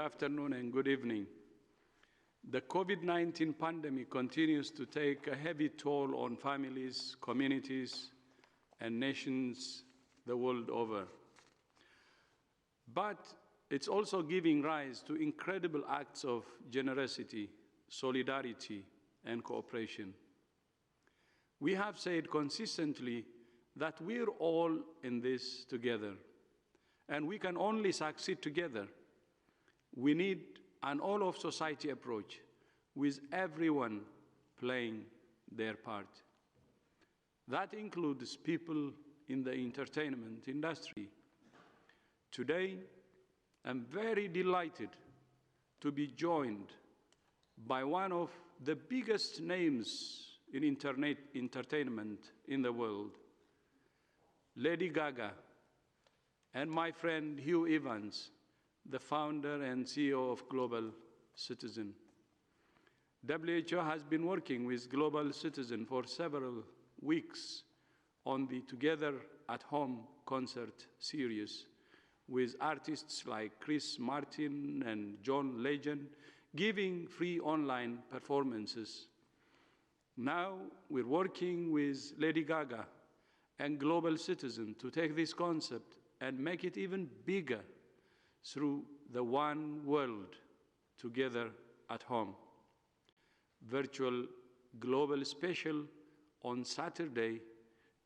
afternoon and good evening. The COVID-19 pandemic continues to take a heavy toll on families, communities, and nations the world over. But it's also giving rise to incredible acts of generosity, solidarity, and cooperation. We have said consistently that we're all in this together, and we can only succeed together. We need an all-of-society approach with everyone playing their part. That includes people in the entertainment industry. Today, I'm very delighted to be joined by one of the biggest names in entertainment in the world, Lady Gaga, and my friend Hugh Evans, the founder and CEO of Global Citizen. WHO has been working with Global Citizen for several weeks on the Together at Home concert series, with artists like Chris Martin and John Legend giving free online performances. Now we're working with Lady Gaga and Global Citizen to take this concept and make it even bigger through the One World Together at Home virtual global special on Saturday,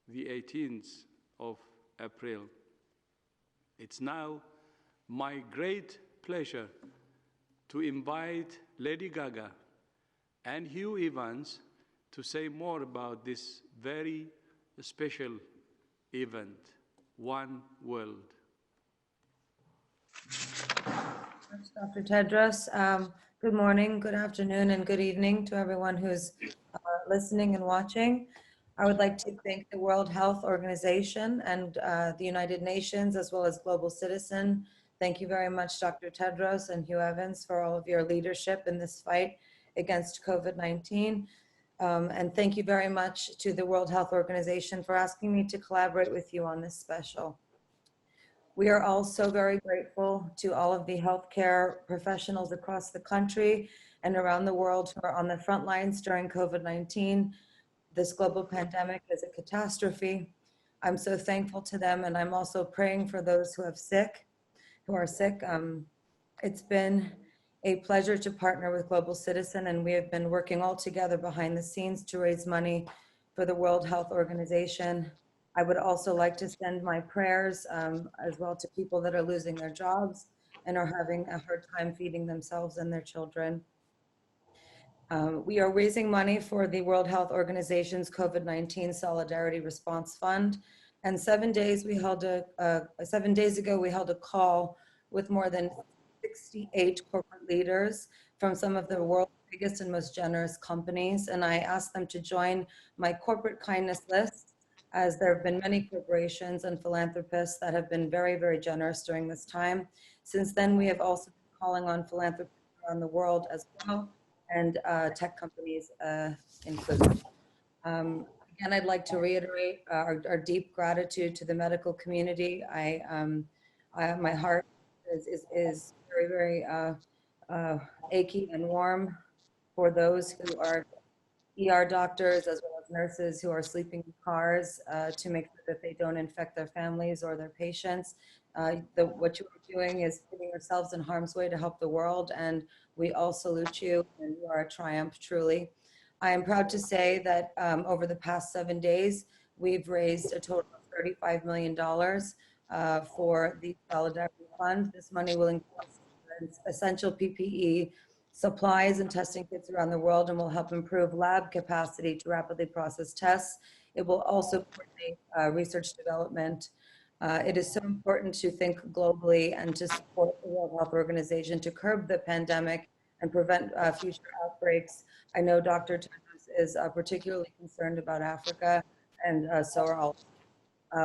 the 18th of April. It's now my great pleasure to invite Lady Gaga and Hugh Evans to say more about this very special event, One World. Thanks, Dr. Tedros. Good morning, good afternoon, and good evening to everyone who's listening and watching. I would like to thank the World Health Organization and the United Nations, as well as Global Citizen. Thank you very much, Dr. Tedros and Hugh Evans, for all of your leadership in this fight against COVID-19. And thank you very much to the World Health Organization for asking me to collaborate with you on this special. We are also very grateful to all of the healthcare professionals across the country and around the world who are on the front lines during COVID-19. This global pandemic is a catastrophe. I'm so thankful to them, and I'm also praying for those who are sick. It's been a pleasure to partner with Global Citizen, and we have been working all together behind the scenes to raise money for the World Health Organization. I would also like to send my prayers as well to people that are losing their jobs and are having a hard time feeding themselves and their children. We are raising money for the World Health Organization's COVID-19 Solidarity Response Fund. And 7 days ago, we held a call with more than 68 corporate leaders from some of the world's biggest and most generous companies. And I asked them to join my corporate kindness list, as there have been many corporations and philanthropists that have been very, very generous during this time. Since then, we have also been calling on philanthropists around the world as well, and tech companies included. Again, I'd like to reiterate our deep gratitude to the medical community. My heart is very, very achy and warm for those who are ER doctors as well as nurses who are sleeping in cars to make sure that they don't infect their families or their patients. What you are doing is putting yourselves in harm's way to help the world, and we all salute you, and you are a triumph, truly. I am proud to say that over the past 7 days, we've raised a total of $35 million for the Solidarity Fund. This money will include essential PPE, supplies and testing kits around the world, and will help improve lab capacity to rapidly process tests. It will also coordinate research development. It is so important to think globally and to support the World Health Organization to curb the pandemic and prevent future outbreaks. I know Dr. Tedros is particularly concerned about Africa, and so are all.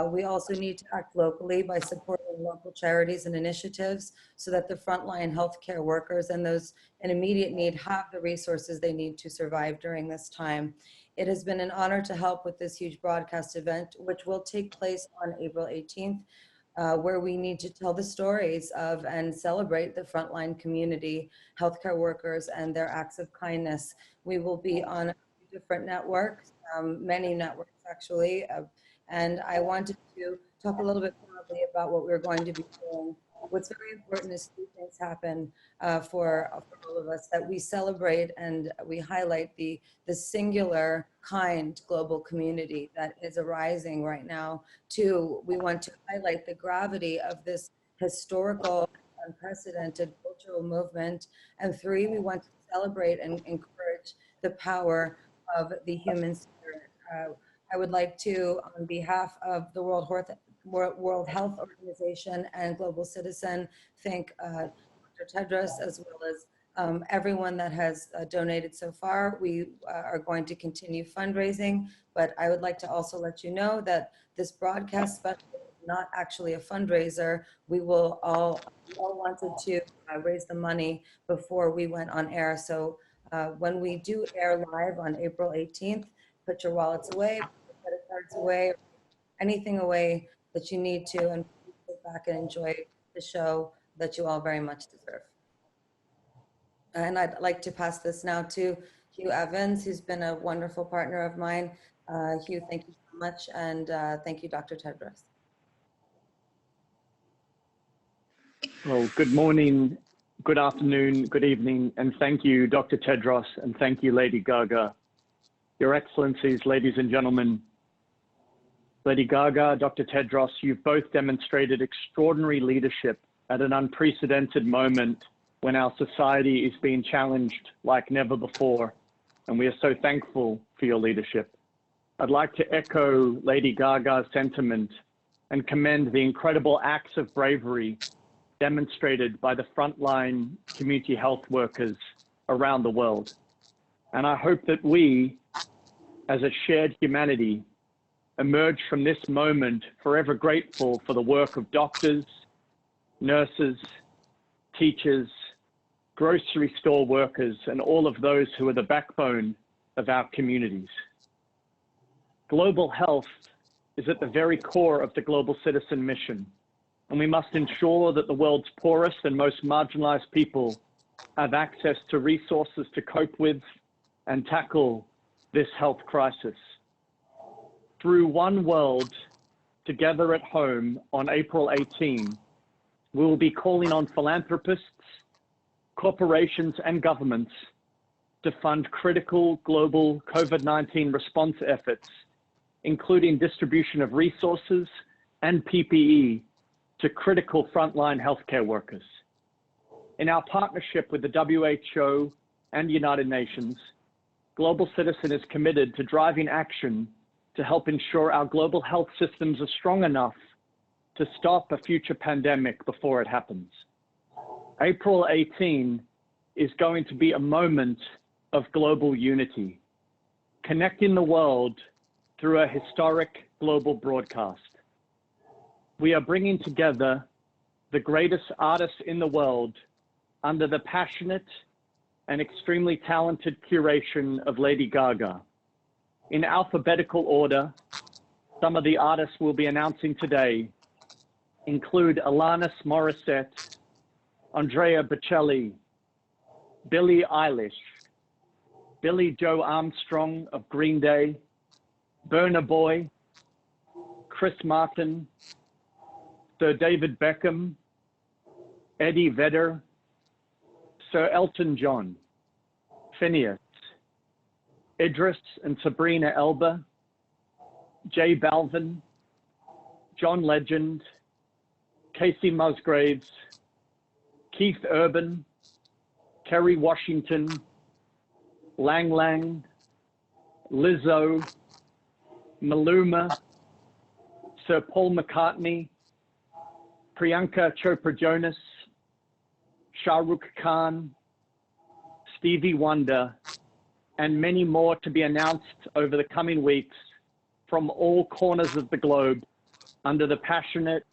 We also need to act locally by supporting local charities and initiatives so that the frontline healthcare workers and those in immediate need have the resources they need to survive during this time. It has been an honor to help with this huge broadcast event, which will take place on April 18th. where we need to tell the stories of and celebrate the frontline community, healthcare workers, and their acts of kindness. We will be on different networks, many networks actually, and I wanted to talk a little bit broadly about what we're going to be doing. What's very important is two things happen for all of us, that we celebrate and we highlight the singular kind global community that is arising right now. Two, we want to highlight the gravity of this historical, unprecedented cultural movement. And three, we want to celebrate and encourage the power of the human spirit. I would like to, on behalf of the World Health Organization and Global Citizen, thank Dr. Tedros, as well as everyone that has donated so far. We are going to continue fundraising, but I would like to also let you know that this broadcast special is not actually a fundraiser. We all wanted to raise the money before we went on air. So when we do air live on April 18th, put your wallets away, put your credit cards away, anything away that you need to, and sit back and enjoy the show that you all very much deserve. And I'd like to pass this now to Hugh Evans, who's been a wonderful partner of mine. Hugh, thank you so much, and thank you, Dr. Tedros. Well, good morning, good afternoon, good evening, and thank you, Dr. Tedros, and thank you, Lady Gaga. Your Excellencies, ladies and gentlemen, Lady Gaga, Dr. Tedros, you've both demonstrated extraordinary leadership at an unprecedented moment when our society is being challenged like never before, and we are so thankful for your leadership. I'd like to echo Lady Gaga's sentiment and commend the incredible acts of bravery demonstrated by the frontline community health workers around the world. And I hope that we, as a shared humanity, emerge from this moment forever grateful for the work of doctors, nurses, teachers, grocery store workers, and all of those who are the backbone of our communities. Global health is at the very core of the Global Citizen mission, and we must ensure that the world's poorest and most marginalized people have access to resources to cope with and tackle this health crisis. Through One World, Together at Home on April 18, we will be calling on philanthropists, corporations, and governments to fund critical global COVID-19 response efforts, including distribution of resources and PPE to critical frontline healthcare workers. In our partnership with the WHO and United Nations, Global Citizen is committed to driving action to help ensure our global health systems are strong enough to stop a future pandemic before it happens. April 18 is going to be a moment of global unity, connecting the world through a historic global broadcast. We are bringing together the greatest artists in the world under the passionate and extremely talented curation of Lady Gaga. In alphabetical order, some of the artists we'll be announcing today include Alanis Morissette, Andrea Bocelli, Billie Eilish, Billie Joe Armstrong of Green Day, Burna Boy, Chris Martin, Sir David Beckham, Eddie Vedder, Sir Elton John, Phineas, Idris and Sabrina Elba, J Balvin, John Legend, Casey Musgraves, Keith Urban, Kerry Washington, Lang Lang, Lizzo, Maluma, Sir Paul McCartney, Priyanka Chopra Jonas, Shah Rukh Khan, Stevie Wonder, and many more to be announced over the coming weeks from all corners of the globe under the passionate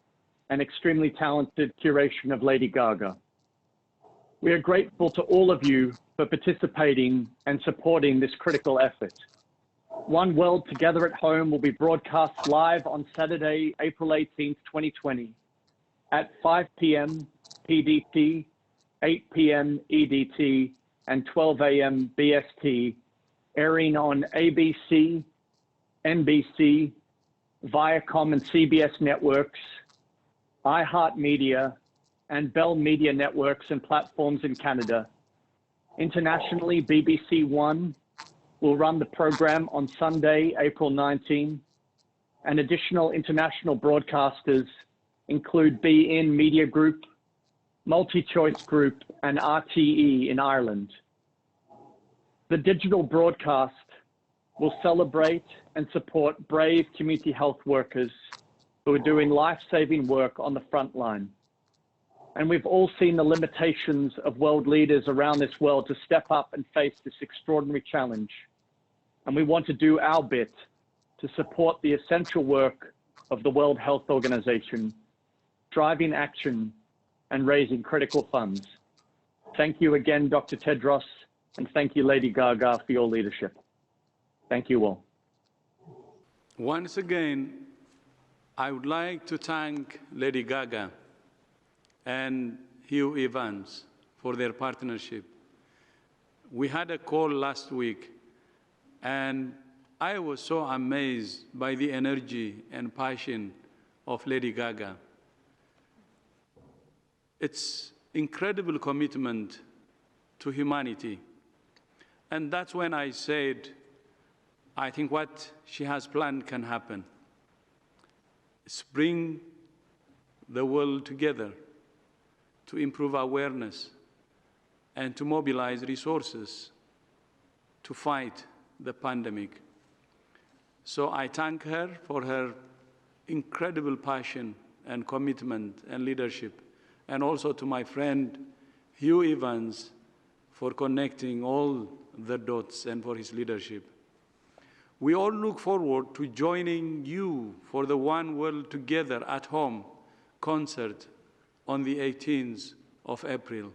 and extremely talented curation of Lady Gaga. We are grateful to all of you for participating and supporting this critical effort. One World Together at Home will be broadcast live on Saturday, April 18th, 2020, at 5 p.m. PDT, 8 p.m. EDT, and 12 a.m. BST, airing on ABC, NBC, Viacom and CBS networks, iHeartMedia, and Bell Media networks and platforms in Canada. Internationally, BBC One will run the program on Sunday, April 19, and additional international broadcasters include beIN Media Group, MultiChoice Group, and RTE in Ireland. The digital broadcast will celebrate and support brave community health workers who are doing life-saving work on the front line. And we've all seen the limitations of world leaders around this world to step up and face this extraordinary challenge. And we want to do our bit to support the essential work of the World Health Organization, driving action and raising critical funds. Thank you again, Dr. Tedros, and thank you, Lady Gaga, for your leadership. Thank you all. Once again, I would like to thank Lady Gaga and Hugh Evans for their partnership. We had a call last week, and I was so amazed by the energy and passion of Lady Gaga. It's incredible commitment to humanity. And that's when I said, I think what she has planned can happen. It's bring the world together to improve awareness and to mobilize resources to fight the pandemic. So I thank her for her incredible passion and commitment and leadership, and also to my friend Hugh Evans for connecting all the dots and for his leadership. We all look forward to joining you for the One World Together at Home concert on the 18th of April.